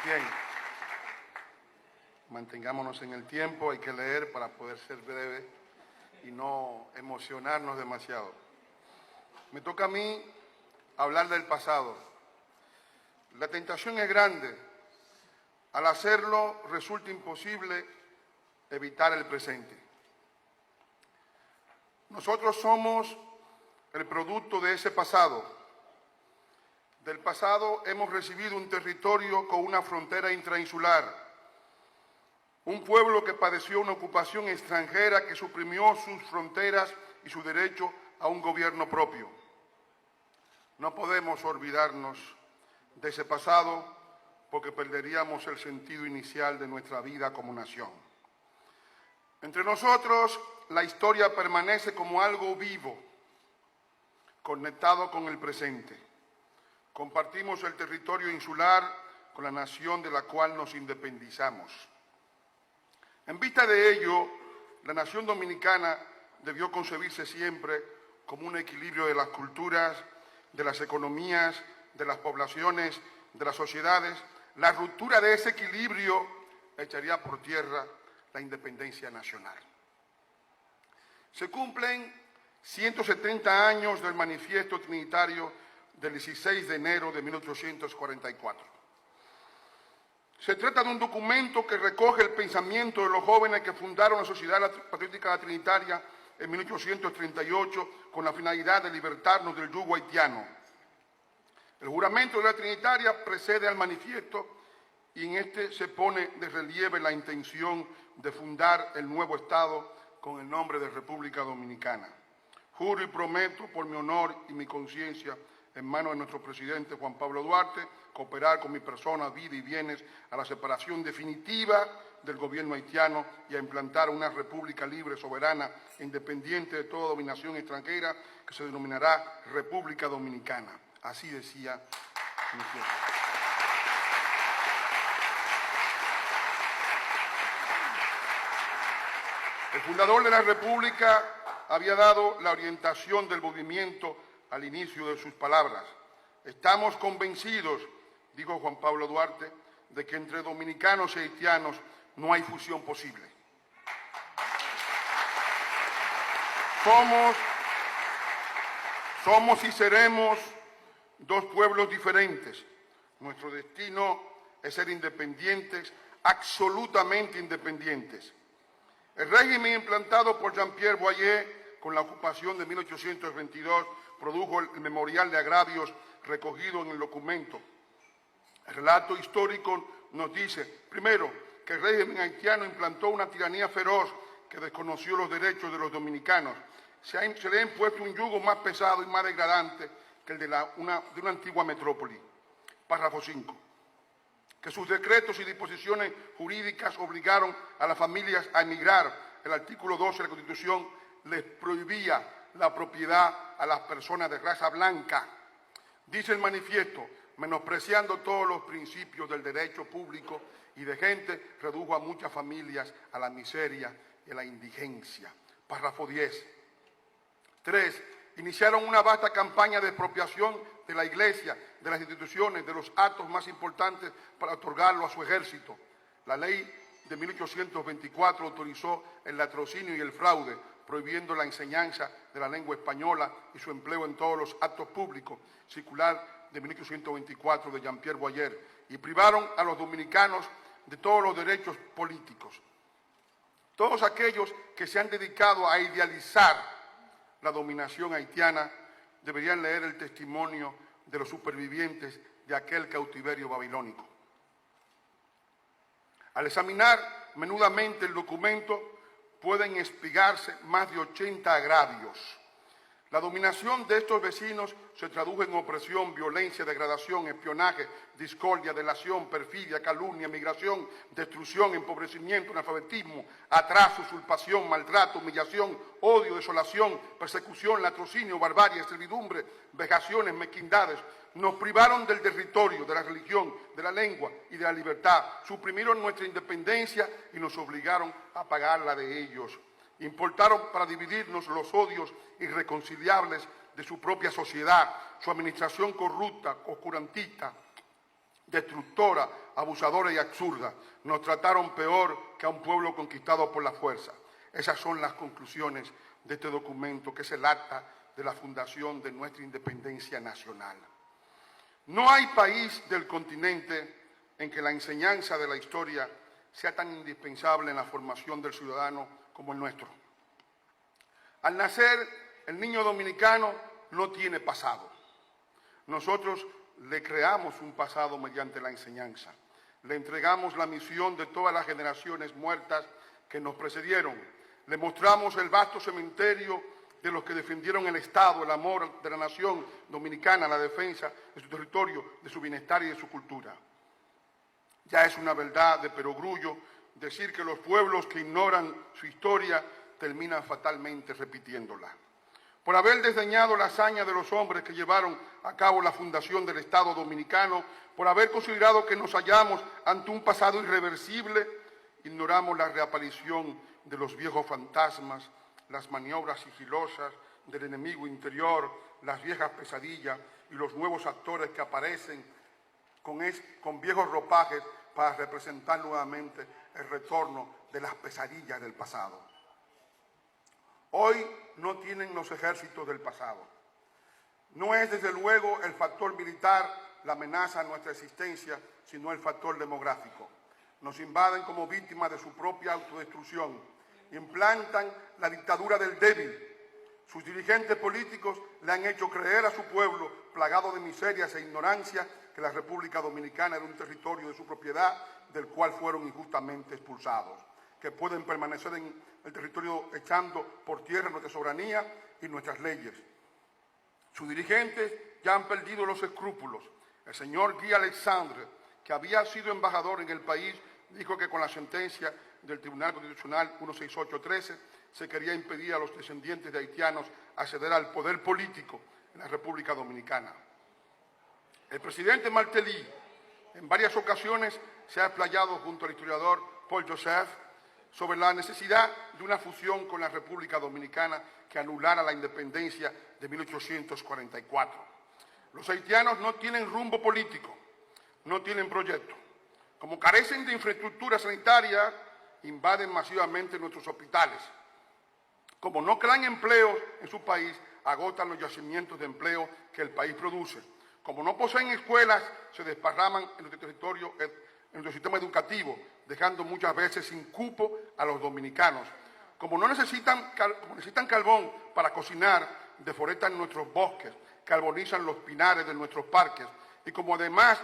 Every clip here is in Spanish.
Bien, mantengámonos en el tiempo, hay que leer para poder ser breve y no emocionarnos demasiado. Me toca a mí hablar del pasado. La tentación es grande. Al hacerlo resulta imposible evitar el presente. Nosotros somos el producto de ese pasado. Del pasado hemos recibido un territorio con una frontera intrainsular, un pueblo que padeció una ocupación extranjera que suprimió sus fronteras y su derecho a un gobierno propio. No podemos olvidarnos de ese pasado porque perderíamos el sentido inicial de nuestra vida como nación. Entre nosotros, la historia permanece como algo vivo, conectado con el presente. Compartimos el territorio insular con la nación de la cual nos independizamos. En vista de ello, la nación dominicana debió concebirse siempre como un equilibrio de las culturas, de las economías, de las poblaciones, de las sociedades. La ruptura de ese equilibrio echaría por tierra la independencia nacional. Se cumplen 170 años del Manifiesto Trinitario del 16 de enero de 1844. Se trata de un documento que recoge el pensamiento de los jóvenes que fundaron la Sociedad Patriótica La Trinitaria en 1838 con la finalidad de libertarnos del yugo haitiano. El juramento de la Trinitaria precede al manifiesto y en este se pone de relieve la intención de fundar el nuevo Estado con el nombre de República Dominicana. Juro y prometo por mi honor y mi conciencia en manos de nuestro presidente Juan Pablo Duarte, cooperar con mi persona, vida y bienes a la separación definitiva del gobierno haitiano y a implantar una república libre, soberana e independiente de toda dominación extranjera que se denominará República Dominicana. Así decía mi jefe. El fundador de la República había dado la orientación del movimiento al inicio de sus palabras. Estamos convencidos, dijo Juan Pablo Duarte, de que entre dominicanos y haitianos no hay fusión posible. Somos y seremos dos pueblos diferentes. Nuestro destino es ser independientes, absolutamente independientes. El régimen implantado por Jean-Pierre Boyer con la ocupación de 1822 produjo el memorial de agravios recogido en el documento. El relato histórico nos dice, primero, que el régimen haitiano implantó una tiranía feroz que desconoció los derechos de los dominicanos. Se le ha impuesto un yugo más pesado y más degradante que el de una antigua metrópoli. Párrafo 5. Que sus decretos y disposiciones jurídicas obligaron a las familias a emigrar. El artículo 12 de la Constitución les prohibía la propiedad a las personas de raza blanca. Dice el manifiesto, menospreciando todos los principios del derecho público y de gente, redujo a muchas familias a la miseria y a la indigencia. Párrafo 10. 3. Iniciaron una vasta campaña de expropiación de la Iglesia, de las instituciones, de los actos más importantes para otorgarlo a su ejército. La ley de 1824 autorizó el latrocinio y el fraude, prohibiendo la enseñanza de la lengua española y su empleo en todos los actos públicos, circular de 1824 de Jean-Pierre Boyer, y privaron a los dominicanos de todos los derechos políticos. Todos aquellos que se han dedicado a idealizar la dominación haitiana deberían leer el testimonio de los supervivientes de aquel cautiverio babilónico. Al examinar menudamente el documento, pueden espigarse más de 80 agravios. La dominación de estos vecinos se tradujo en opresión, violencia, degradación, espionaje, discordia, delación, perfidia, calumnia, migración, destrucción, empobrecimiento, analfabetismo, atraso, usurpación, maltrato, humillación, odio, desolación, persecución, latrocinio, barbarie, servidumbre, vejaciones, mezquindades. Nos privaron del territorio, de la religión, de la lengua y de la libertad. Suprimieron nuestra independencia y nos obligaron a pagar la de ellos. Importaron para dividirnos los odios irreconciliables de su propia sociedad, su administración corrupta, oscurantista, destructora, abusadora y absurda. Nos trataron peor que a un pueblo conquistado por la fuerza. Esas son las conclusiones de este documento, que es el acta de la fundación de nuestra independencia nacional. No hay país del continente en que la enseñanza de la historia sea tan indispensable en la formación del ciudadano como el nuestro. Al nacer, el niño dominicano no tiene pasado. Nosotros le creamos un pasado mediante la enseñanza. Le entregamos la misión de todas las generaciones muertas que nos precedieron. Le mostramos el vasto cementerio de los que defendieron el Estado, el amor de la nación dominicana, la defensa de su territorio, de su bienestar y de su cultura. Ya es una verdad de perogrullo decir que los pueblos que ignoran su historia terminan fatalmente repitiéndola. Por haber desdeñado la hazaña de los hombres que llevaron a cabo la fundación del Estado dominicano, por haber considerado que nos hallamos ante un pasado irreversible, ignoramos la reaparición de los viejos fantasmas, las maniobras sigilosas del enemigo interior, las viejas pesadillas y los nuevos actores que aparecen con viejos ropajes para representar nuevamente el retorno de las pesadillas del pasado. Hoy no tienen los ejércitos del pasado. No es, desde luego, el factor militar la amenaza a nuestra existencia, sino el factor demográfico. Nos invaden como víctimas de su propia autodestrucción. Implantan la dictadura del débil. Sus dirigentes políticos le han hecho creer a su pueblo, plagado de miserias e ignorancia, que la República Dominicana era un territorio de su propiedad, del cual fueron injustamente expulsados, que pueden permanecer en el territorio echando por tierra nuestra soberanía y nuestras leyes. Sus dirigentes ya han perdido los escrúpulos. El señor Guy Alexandre, que había sido embajador en el país, dijo que con la sentencia del Tribunal Constitucional 16813 se quería impedir a los descendientes de haitianos acceder al poder político en la República Dominicana. El presidente Martelly en varias ocasiones se ha explayado junto al historiador Paul Joseph sobre la necesidad de una fusión con la República Dominicana que anulara la independencia de 1844. Los haitianos no tienen rumbo político, no tienen proyecto. Como carecen de infraestructura sanitaria, invaden masivamente nuestros hospitales. Como no crean empleos en su país, agotan los yacimientos de empleo que el país produce. Como no poseen escuelas, se desparraman en nuestro territorio, en nuestro sistema educativo, dejando muchas veces sin cupo a los dominicanos. Como necesitan carbón para cocinar, deforestan nuestros bosques, carbonizan los pinares de nuestros parques. Y como además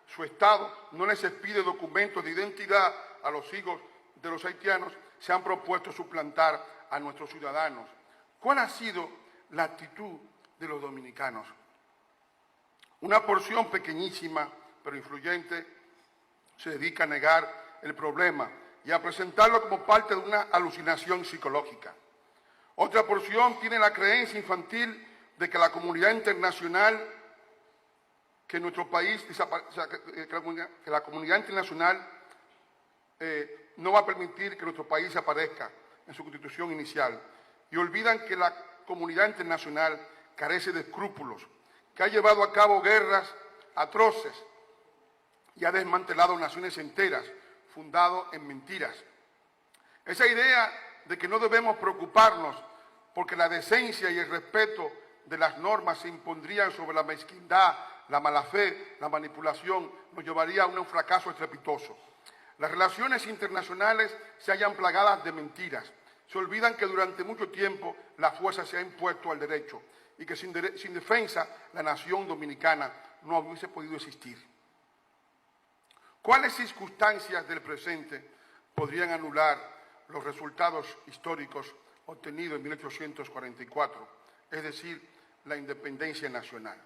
su Estado no les expide documentos de identidad a los hijos de los haitianos, se han propuesto suplantar a nuestros ciudadanos. ¿Cuál ha sido la actitud de los dominicanos? Una porción pequeñísima, pero influyente, se dedica a negar el problema y a presentarlo como parte de una alucinación psicológica. Otra porción tiene la creencia infantil de que la comunidad internacional, que nuestro país, que la comunidad internacional no va a permitir que nuestro país aparezca en su constitución inicial, y olvidan que la comunidad internacional carece de escrúpulos, que ha llevado a cabo guerras atroces y ha desmantelado naciones enteras, fundado en mentiras. Esa idea de que no debemos preocuparnos porque la decencia y el respeto de las normas se impondrían sobre la mezquindad, la mala fe, la manipulación, nos llevaría a un fracaso estrepitoso. Las relaciones internacionales se hallan plagadas de mentiras. Se olvidan que durante mucho tiempo la fuerza se ha impuesto al derecho y que sin defensa la nación dominicana no hubiese podido existir. ¿Cuáles circunstancias del presente podrían anular los resultados históricos obtenidos en 1844, es decir, la independencia nacional?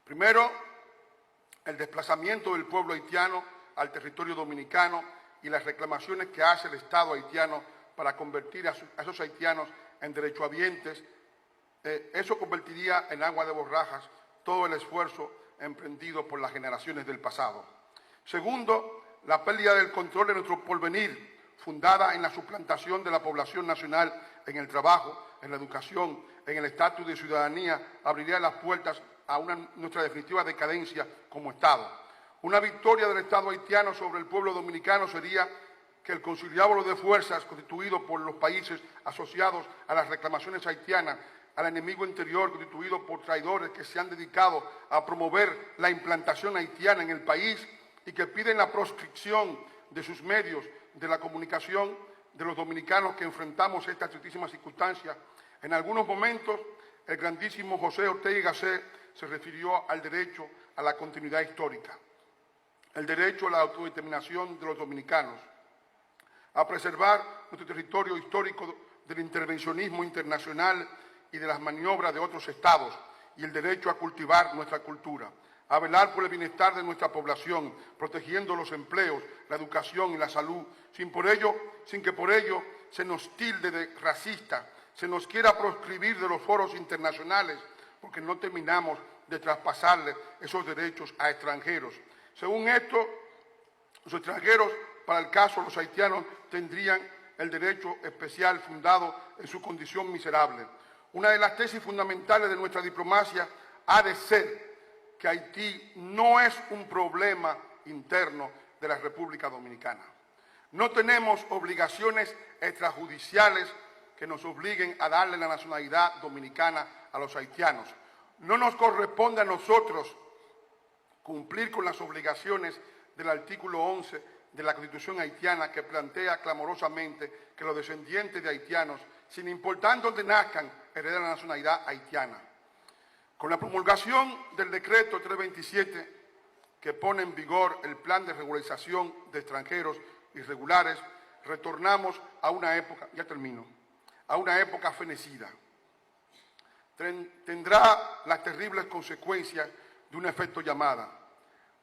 Primero, el desplazamiento del pueblo haitiano al territorio dominicano y las reclamaciones que hace el Estado haitiano para convertir a esos haitianos en derechohabientes. Eso convertiría en agua de borrajas todo el esfuerzo emprendido por las generaciones del pasado. Segundo, la pérdida del control de nuestro porvenir, fundada en la suplantación de la población nacional en el trabajo, en la educación, en el estatus de ciudadanía, abriría las puertas a nuestra definitiva decadencia como Estado. Una victoria del Estado haitiano sobre el pueblo dominicano sería que el conciliábulo de fuerzas constituido por los países asociados a las reclamaciones haitianas, al enemigo interior constituido por traidores que se han dedicado a promover la implantación haitiana en el país y que piden la proscripción de sus medios de la comunicación de los dominicanos que enfrentamos estas tristísimas circunstancias. En algunos momentos, el grandísimo José Ortega y Gasset se refirió al derecho a la continuidad histórica, el derecho a la autodeterminación de los dominicanos, a preservar nuestro territorio histórico del intervencionismo internacional y de las maniobras de otros estados, y el derecho a cultivar nuestra cultura, a velar por el bienestar de nuestra población, protegiendo los empleos, la educación y la salud, sin que por ello se nos tilde de racista, se nos quiera proscribir de los foros internacionales, porque no terminamos de traspasarle esos derechos a extranjeros. Según esto, los extranjeros, para el caso de los haitianos, tendrían el derecho especial fundado en su condición miserable. Una de las tesis fundamentales de nuestra diplomacia ha de ser que Haití no es un problema interno de la República Dominicana. No tenemos obligaciones extrajudiciales que nos obliguen a darle la nacionalidad dominicana a los haitianos. No nos corresponde a nosotros cumplir con las obligaciones del artículo 11 de la Constitución haitiana, que plantea clamorosamente que los descendientes de haitianos, sin importar dónde nazcan, hereden la nacionalidad haitiana. Con la promulgación del decreto 327, que pone en vigor el plan de regularización de extranjeros irregulares, retornamos a una época, a una época fenecida. Tendrá las terribles consecuencias de un efecto llamada.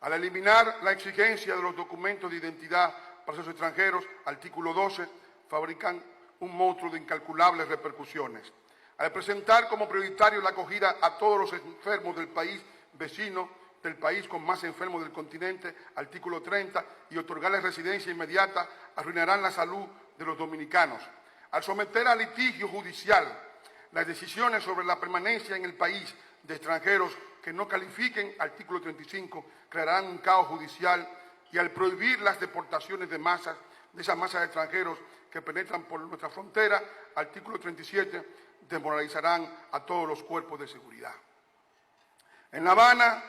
Al eliminar la exigencia de los documentos de identidad para esos extranjeros, artículo 12, fabrican un monstruo de incalculables repercusiones. Al presentar como prioritario la acogida a todos los enfermos del país vecino, del país con más enfermos del continente, artículo 30, y otorgarles residencia inmediata, arruinarán la salud de los dominicanos. Al someter a litigio judicial las decisiones sobre la permanencia en el país de extranjeros que no califiquen, artículo 35, crearán un caos judicial, y al prohibir las deportaciones de esas masas de extranjeros que penetran por nuestra frontera, artículo 37, desmoralizarán a todos los cuerpos de seguridad. En La Habana,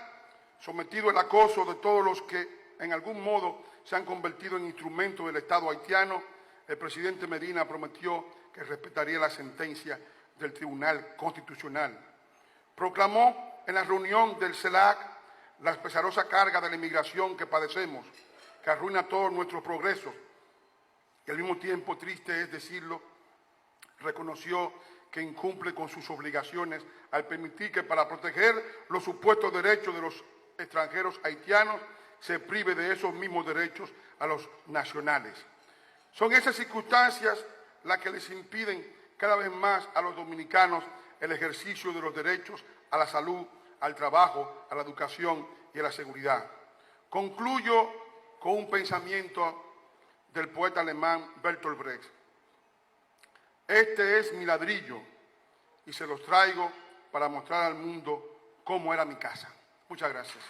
sometido al acoso de todos los que en algún modo se han convertido en instrumentos del Estado haitiano, el presidente Medina prometió que respetaría la sentencia del Tribunal Constitucional. Proclamó en la reunión del CELAC la pesarosa carga de la inmigración que padecemos, que arruina todos nuestros progresos, y al mismo tiempo, triste es decirlo, reconoció que incumple con sus obligaciones al permitir que para proteger los supuestos derechos de los extranjeros haitianos se prive de esos mismos derechos a los nacionales. Son esas circunstancias las que les impiden cada vez más a los dominicanos el ejercicio de los derechos a la salud, al trabajo, a la educación y a la seguridad. Concluyo con un pensamiento del poeta alemán Bertolt Brecht. Este es mi ladrillo y se los traigo para mostrar al mundo cómo era mi casa. Muchas gracias.